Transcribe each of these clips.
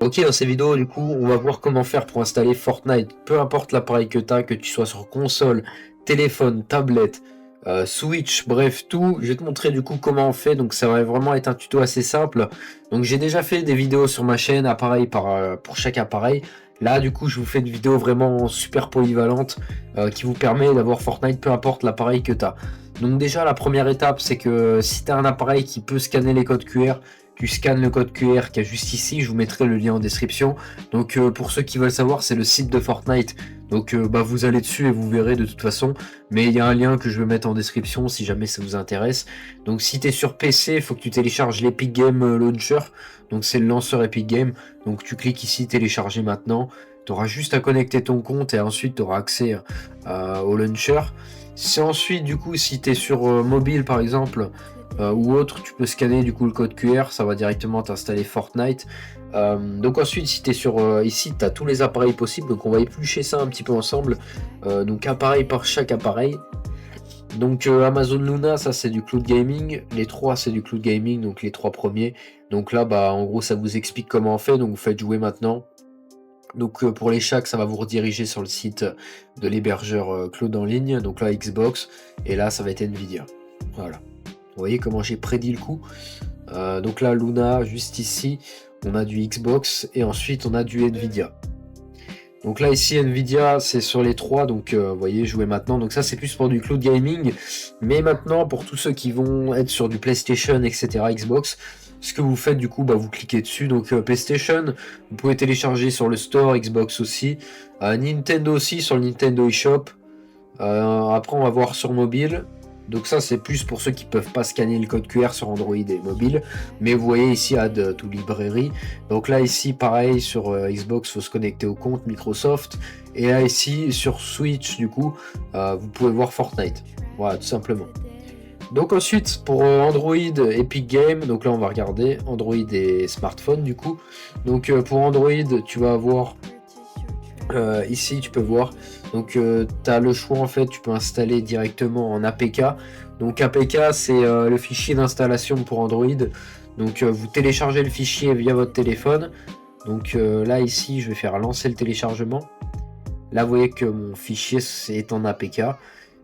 Ok, dans cette vidéo, du coup, on va voir comment faire pour installer Fortnite. Peu importe l'appareil que tu as, que tu sois sur console, téléphone, tablette, Switch, bref, tout. Je vais te montrer du coup comment on fait. Donc ça va vraiment être un tuto assez simple. Donc j'ai déjà fait des vidéos sur ma chaîne, appareil pour chaque appareil. Là, du coup, je vous fais une vidéo vraiment super polyvalente qui vous permet d'avoir Fortnite, peu importe l'appareil que tu as. Donc déjà, la première étape, c'est que si tu as un appareil qui peut scanner les codes QR, tu scannes le code QR qui est juste ici, je vous mettrai le lien en description. Donc pour ceux qui veulent savoir, c'est le site de Fortnite. Donc vous allez dessus et vous verrez de toute façon. Mais il y a un lien que je vais mettre en description si jamais ça vous intéresse. Donc si tu es sur PC, il faut que tu télécharges l'Epic Game Launcher. Donc c'est le lanceur Epic Game. Donc tu cliques ici, télécharger maintenant. Tu auras juste à connecter ton compte et ensuite tu auras accès au launcher. Si ensuite, du coup, si tu es sur mobile par exemple, ou autre, tu peux scanner du coup le code QR, ça va directement t'installer Fortnite. Donc ensuite, si tu es sur ici, tu as tous les appareils possibles, donc on va éplucher ça un petit peu ensemble. Donc appareil par chaque appareil. Donc Amazon Luna, ça c'est du cloud gaming, les trois c'est du cloud gaming, donc les trois premiers. Donc là, en gros, ça vous explique comment on fait, donc vous faites jouer maintenant. Donc pour les chaque, ça va vous rediriger sur le site de l'hébergeur cloud en ligne, donc là Xbox, et là ça va être Nvidia. Voilà. Vous voyez comment j'ai prédit le coup. Donc là, Luna, juste ici, on a du Xbox et ensuite on a du Nvidia. Donc là, ici, Nvidia, c'est sur les trois. Donc vous voyez, jouer maintenant. Donc ça, c'est plus pour du cloud gaming. Mais maintenant, pour tous ceux qui vont être sur du PlayStation, etc., Xbox, ce que vous faites, du coup, vous cliquez dessus. Donc PlayStation, vous pouvez télécharger sur le store, Xbox aussi. Nintendo aussi, sur le Nintendo eShop. Après, on va voir sur mobile. Donc ça, c'est plus pour ceux qui peuvent pas scanner le code QR sur Android et mobile. Mais vous voyez ici, Add to Librairie. Donc là, ici, pareil, sur Xbox, il faut se connecter au compte Microsoft. Et là, ici, sur Switch, du coup, vous pouvez voir Fortnite. Voilà, tout simplement. Donc ensuite, pour Android, Epic Games, donc là, on va regarder Android et smartphone, du coup. Donc pour Android, tu vas avoir... ici, tu peux voir... Donc tu as le choix en fait, tu peux installer directement en APK. Donc APK c'est le fichier d'installation pour Android. Donc vous téléchargez le fichier via votre téléphone. Donc là ici je vais faire lancer le téléchargement. Là vous voyez que mon fichier est en APK.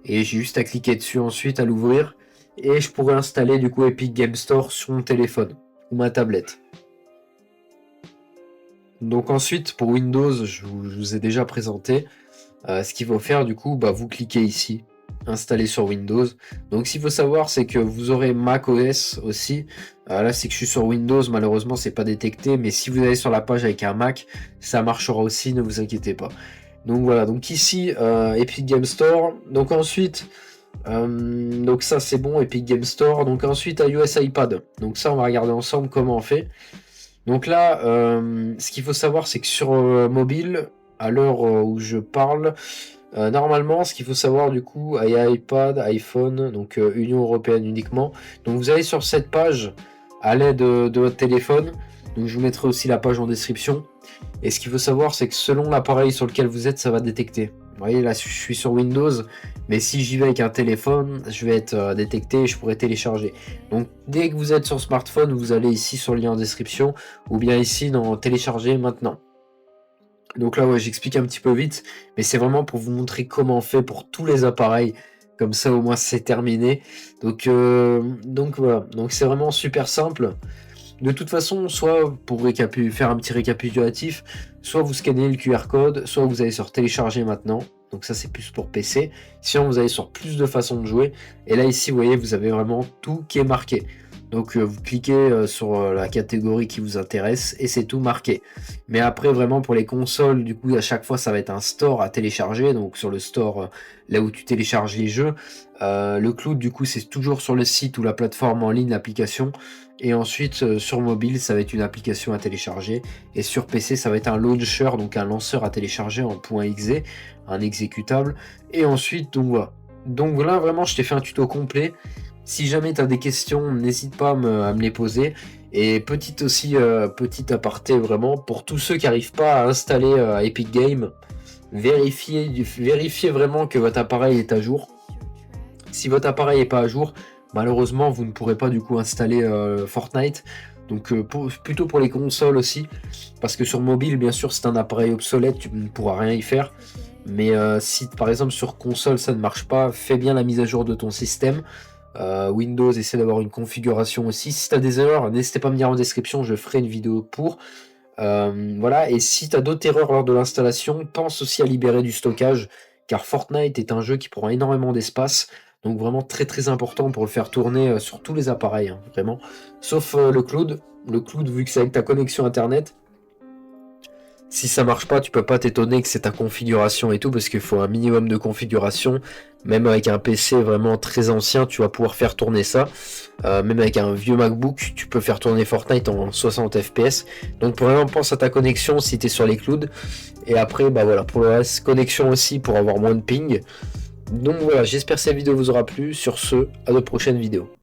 Et j'ai juste à cliquer dessus ensuite à l'ouvrir. Et je pourrais installer du coup Epic Game Store sur mon téléphone ou ma tablette. Donc ensuite pour Windows, je vous ai déjà présenté. Ce qu'il faut faire du coup, vous cliquez ici, installer sur Windows. Donc ce qu'il faut savoir, c'est que vous aurez Mac OS aussi. Là c'est que je suis sur Windows, malheureusement c'est pas détecté, mais si vous allez sur la page avec un Mac, ça marchera aussi, ne vous inquiétez pas. Donc voilà, donc ici Epic Game Store. Donc ensuite, donc ça c'est bon, Epic Game Store. Donc ensuite iOS iPad. Donc ça on va regarder ensemble comment on fait. Donc là, ce qu'il faut savoir, c'est que sur mobile, à l'heure où je parle, normalement, ce qu'il faut savoir du coup, iPad, iPhone, donc Union Européenne uniquement. Donc vous allez sur cette page à l'aide de votre téléphone. Donc je vous mettrai aussi la page en description. Et ce qu'il faut savoir, c'est que selon l'appareil sur lequel vous êtes, ça va détecter. Vous voyez, là, je suis sur Windows, mais si j'y vais avec un téléphone, je vais être détecté et je pourrais télécharger. Donc, dès que vous êtes sur smartphone, vous allez ici sur le lien en description, ou bien ici dans télécharger maintenant. Donc là, ouais, j'explique un petit peu vite, mais c'est vraiment pour vous montrer comment on fait pour tous les appareils. Comme ça, au moins, c'est terminé. Donc voilà. Donc c'est vraiment super simple. De toute façon, soit pour faire un petit récapitulatif, soit vous scannez le QR code, soit vous allez sur télécharger maintenant. Donc ça c'est plus pour PC. Sinon vous allez sur plus de façons de jouer. Et là ici vous voyez vous avez vraiment tout qui est marqué. Donc vous cliquez sur la catégorie qui vous intéresse et c'est tout marqué. Mais après vraiment pour les consoles, du coup à chaque fois ça va être un store à télécharger. Donc sur le store là où tu télécharges les jeux. Le cloud du coup c'est toujours sur le site ou la plateforme en ligne, l'application. Et ensuite sur mobile ça va être une application à télécharger. Et sur PC ça va être un launcher, donc un lanceur à télécharger en .exe, un exécutable. Et ensuite donc voilà. Donc là vraiment je t'ai fait un tuto complet. Si jamais tu as des questions, n'hésite pas à me les poser. Et petit aparté vraiment, pour tous ceux qui n'arrivent pas à installer Epic Games, vérifiez vraiment que votre appareil est à jour. Si votre appareil n'est pas à jour, malheureusement vous ne pourrez pas du coup installer Fortnite. Donc plutôt pour les consoles aussi, parce que sur mobile, bien sûr, c'est un appareil obsolète, tu ne pourras rien y faire. Mais si par exemple sur console ça ne marche pas, fais bien la mise à jour de ton système. Windows, essaie d'avoir une configuration aussi. Si tu as des erreurs, n'hésitez pas à me dire en description, je ferai une vidéo pour. Voilà, et si tu as d'autres erreurs lors de l'installation, pense aussi à libérer du stockage, car Fortnite est un jeu qui prend énormément d'espace, donc vraiment très très important pour le faire tourner sur tous les appareils, hein, vraiment. Sauf le cloud. Le cloud, vu que c'est avec ta connexion internet, si ça marche pas, tu peux pas t'étonner que c'est ta configuration et tout, parce qu'il faut un minimum de configuration. Même avec un PC vraiment très ancien, tu vas pouvoir faire tourner ça. Même avec un vieux MacBook, tu peux faire tourner Fortnite en 60 FPS. Donc pour vraiment pense à ta connexion si tu es sur les clouds. Et après, bah voilà, pour le reste, connexion aussi pour avoir moins de ping. Donc voilà, j'espère que cette vidéo vous aura plu. Sur ce, à de prochaines vidéos.